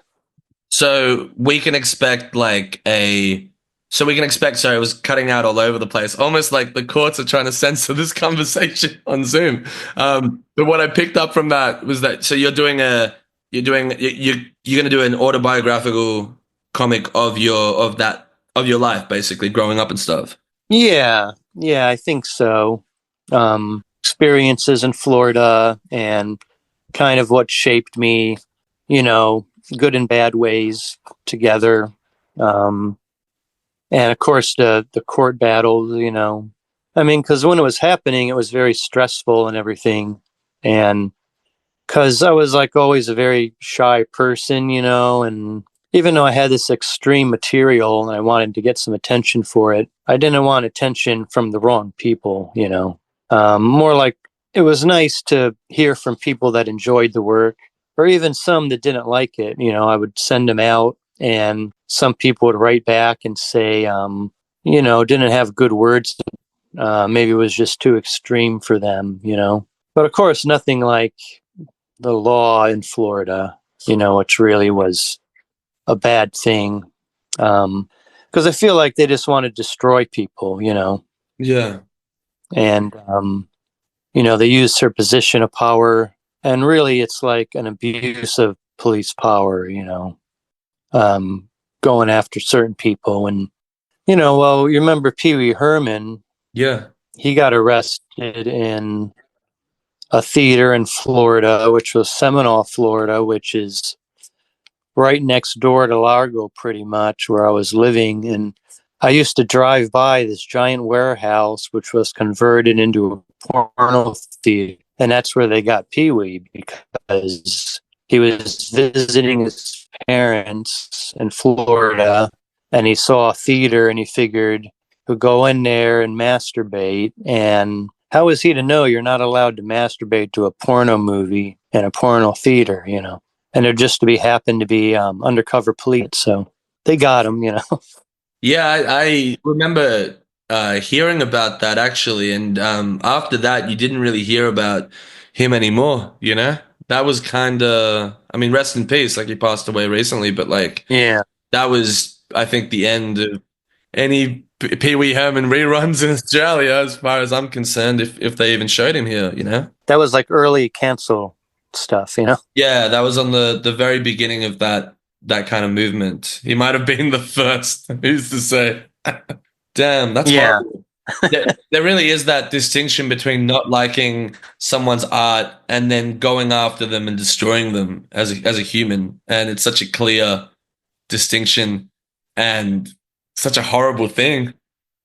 So we can expect like a. So we can expect. Sorry, I was cutting out all over the place. Almost like the courts are trying to censor this conversation on Zoom. But what I picked up from that was that. So you're going to do an autobiographical comic of your life, basically growing up and stuff. Yeah. Yeah, I think so. Experiences in Florida and kind of what shaped me, you know, good and bad ways together. Um, and of course, the court battles, you know. I mean, because when it was happening, it was very stressful and everything. And because I was like always a very shy person, you know, and even though I had this extreme material and I wanted to get some attention for it, I didn't want attention from the wrong people, you know. More like it was nice to hear from people that enjoyed the work or even some that didn't like it. You know, I would send them out and some people would write back and say, you know, didn't have good words. Maybe it was just too extreme for them, you know. But of course, nothing like the law in Florida, you know, which really was a bad thing. Because I feel like they just want to destroy people, you know, Yeah. and, you know, they use their position of power. And really, it's like an abuse of police power, you know, um, going after certain people. And, you know, well, you remember Pee Wee Herman, Yeah. he got arrested in a theater in Florida, which was Seminole, Florida, which is right next door to Largo, pretty much where I was living. And I used to drive by this giant warehouse, which was converted into a porno theater. And that's where they got Pee Wee because he was visiting his parents in Florida and he saw a theater and he figured he'd go in there and masturbate. And how is he to know you're not allowed to masturbate to a porno movie in a porno theater, you know? And they're just to be happened to be undercover police. So they got him, you know. Yeah, I remember hearing about that actually, and after that, you didn't really hear about him anymore. You know, that was kind of, I mean, rest in peace. Like he passed away recently, but like Yeah, that was, I think, the end of any Pee Wee Herman reruns in Australia, as far as I'm concerned. If they even showed him here, you know. that was like early cancel stuff, you know. Yeah, that was on the very beginning of that kind of movement. He might have been the first. Who's to say? Damn, that's Yeah, horrible. There really is that distinction between not liking someone's art and then going after them and destroying them as a human. And it's such a clear distinction and such a horrible thing.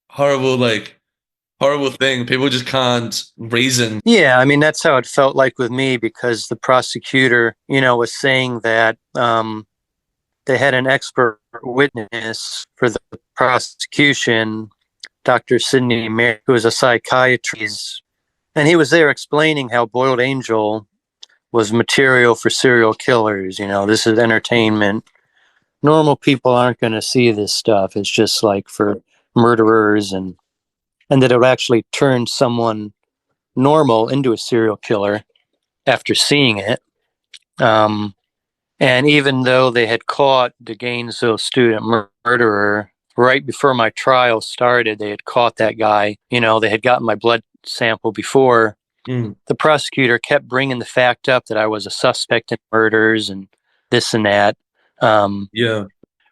Horrible, like horrible thing. People just can't reason. yeah. I mean, that's how it felt like with me because the prosecutor, you know, was saying that they had an expert witness for the prosecution, Dr. Sidney Mer, who was a psychiatrist, and he was there explaining how Boiled Angel was material for serial killers. You know, this is entertainment. Normal people aren't going to see this stuff. It's just like for murderers, and that it would actually turn someone normal into a serial killer after seeing it. Um, and even though they had caught the Gainesville student murderer right before my trial started, they had caught that guy. You know, they had gotten my blood sample before. Mm, The prosecutor kept bringing the fact up that I was a suspect in murders and this and that. Um, yeah.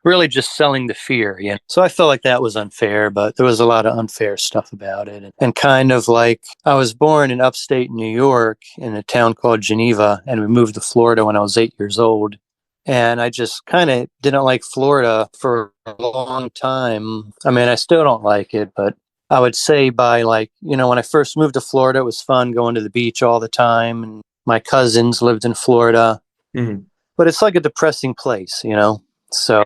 really just selling the fear. Yeah. So I felt like that was unfair, but there was a lot of unfair stuff about it. And kind of like I was born in upstate New York in a town called Geneva, and we moved to Florida when I was 8 years old. And I just kind of didn't like Florida for a long time. I mean, I still don't like it, but I would say by like, you know, when I first moved to Florida, it was fun going to the beach all the time. And my cousins lived in Florida. Mm, but it's like a depressing place, you know? So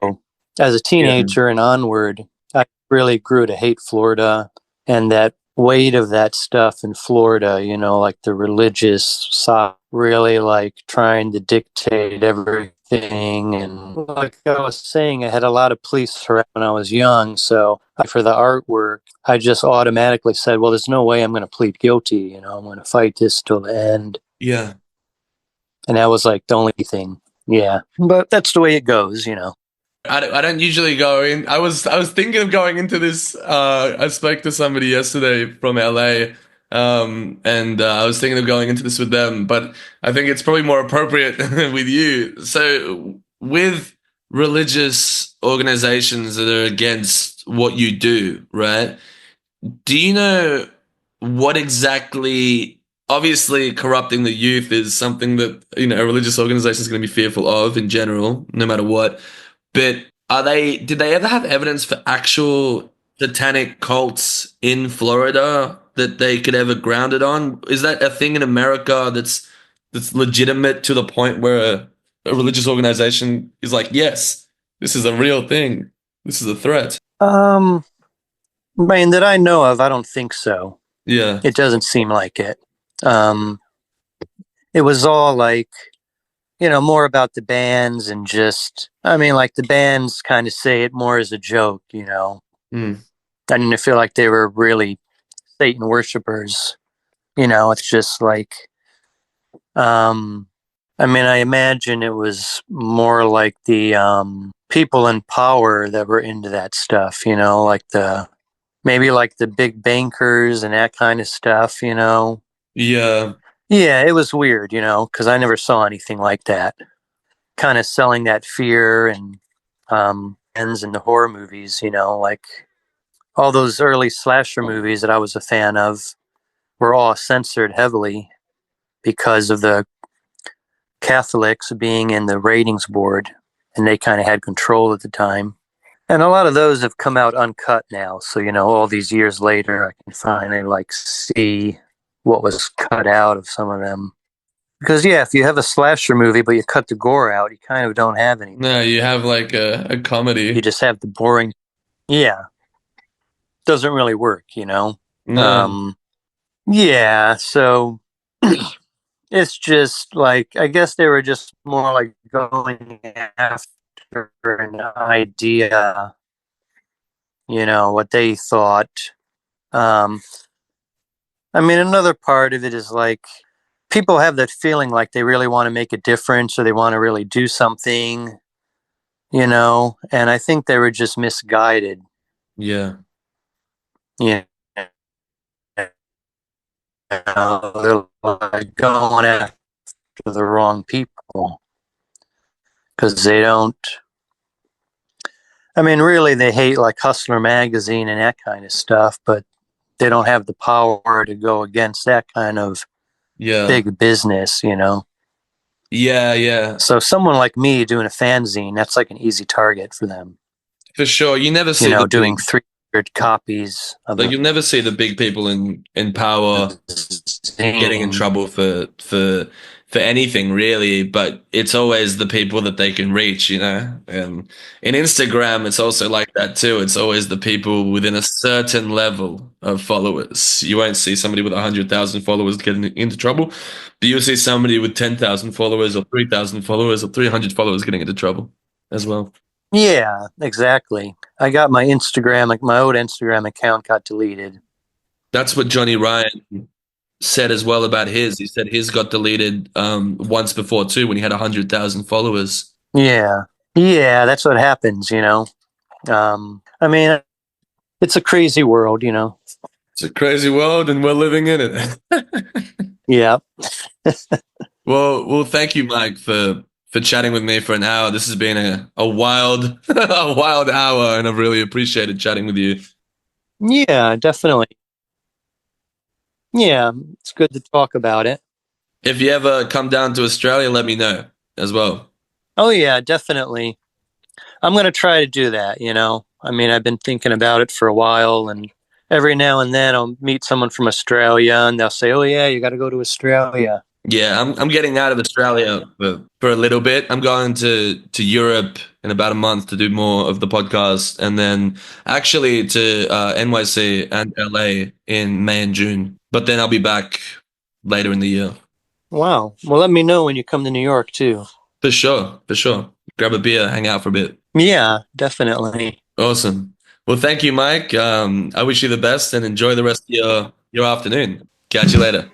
as a Yeah. teenager and onward, I really grew to hate Florida and that weight of that stuff in Florida, you know, like the religious side, really like trying to dictate everything. And like I was saying, I had a lot of police harassment when I was young. So for the artwork, I just automatically said, well, there's no way I'm going to plead guilty. You know, I'm going to fight this till the end. Yeah. And that was like the only thing. Yeah. But that's the way it goes, you know. I don't usually go in. I was thinking of going into this. I spoke to somebody yesterday from LA, and I was thinking of going into this with them. But I think it's probably more appropriate with you. So, with religious organizations that are against what you do, right? Do you know what exactly? Obviously, corrupting the youth is something that a religious organization is going to be fearful of in general, no matter what. But did they ever have evidence for actual satanic cults in Florida that they could ever ground it on? Is that a thing in America that's legitimate to the point where a religious organization is like, yes, this is a real thing. This is a threat. Um, Man, that I know of, I don't think so. Yeah. It doesn't seem like it. Um, it was all like, you know, more about the bands and just, I mean, like the bands kind of say it more as a joke, you know. Mm. I didn't feel like they were really Satan worshippers. You know, it's just like, um, I mean, I imagine it was more like the people in power that were into that stuff, you know, like maybe like the big bankers and that kind of stuff, you know. Yeah. Yeah, it was weird, you know, because I never saw anything like that. Kind of selling that fear and ends in the horror movies, you know, like all those early slasher movies that I was a fan of were all censored heavily because of the Catholics being in the ratings board, and they kind of had control at the time. And a lot of those have come out uncut now, so you know, all these years later, I can finally like see what was cut out of some of them. Because yeah, if you have a slasher movie but you cut the gore out, you kind of don't have No, anything. you have like a You comedy. just have the boring. Yeah, doesn't really work, you know. No. Um, yeah, so it's just like I guess they were just more like going after an idea, you know, what they thought. Um, I mean, another part of it is like people have that feeling like they really want to make a difference or they want to really do something, you know, and I think they were just misguided. Yeah. You know, they're like going after the wrong people because they don't. I mean, really, they hate like Hustler magazine and that kind of stuff, but they don't have the power to go against that kind of Yeah. big business, you know. Yeah, yeah. So someone like me doing a fanzine, that's like an easy target for them. For sure. You never You see the know, doing big 300 copies of like a you'll never see the big people in power getting in zine. trouble for anything really, but it's always the people that they can reach, you know. And in Instagram, it's also like that too. It's always the people within a certain level of followers. You won't see somebody with 100,000 followers getting into trouble, but you'll see somebody with 10,000 followers or 3,000 followers or 300 followers getting into trouble as well. Yeah, exactly. I got my Instagram, like my old Instagram account got deleted. That's what Johnny Ryan said as well about his. He said his got deleted once before too when he had 100,000 followers. Yeah. Yeah, that's what happens, you know. I mean, it's a crazy world, you know. It's a crazy world, and we're living in it. Yeah. Well, thank you, Mike, for chatting with me for an hour. This has been a wild a wild hour, and I've really appreciated chatting with you. Yeah, definitely. Yeah, it's good to talk about it. If you ever come down to Australia, let me know as well. Oh, yeah, definitely. I'm going to try to do that, you know. I mean, I've been thinking about it for a while, and every now and then I'll meet someone from Australia and they'll say, oh, yeah, you got to go to Australia. Yeah, I'm getting out of Australia for a little bit. I'm going to Europe in about a month to do more of the podcast, and then actually to NYC and LA in May and June. But then I'll be back later in the year. Wow. Well, let me know when you come to New York too. For sure, for sure. Grab a beer, hang out for a bit. Yeah, definitely. Awesome. Well, thank you, Mike. I wish you the best and enjoy the rest of your afternoon. Catch you later.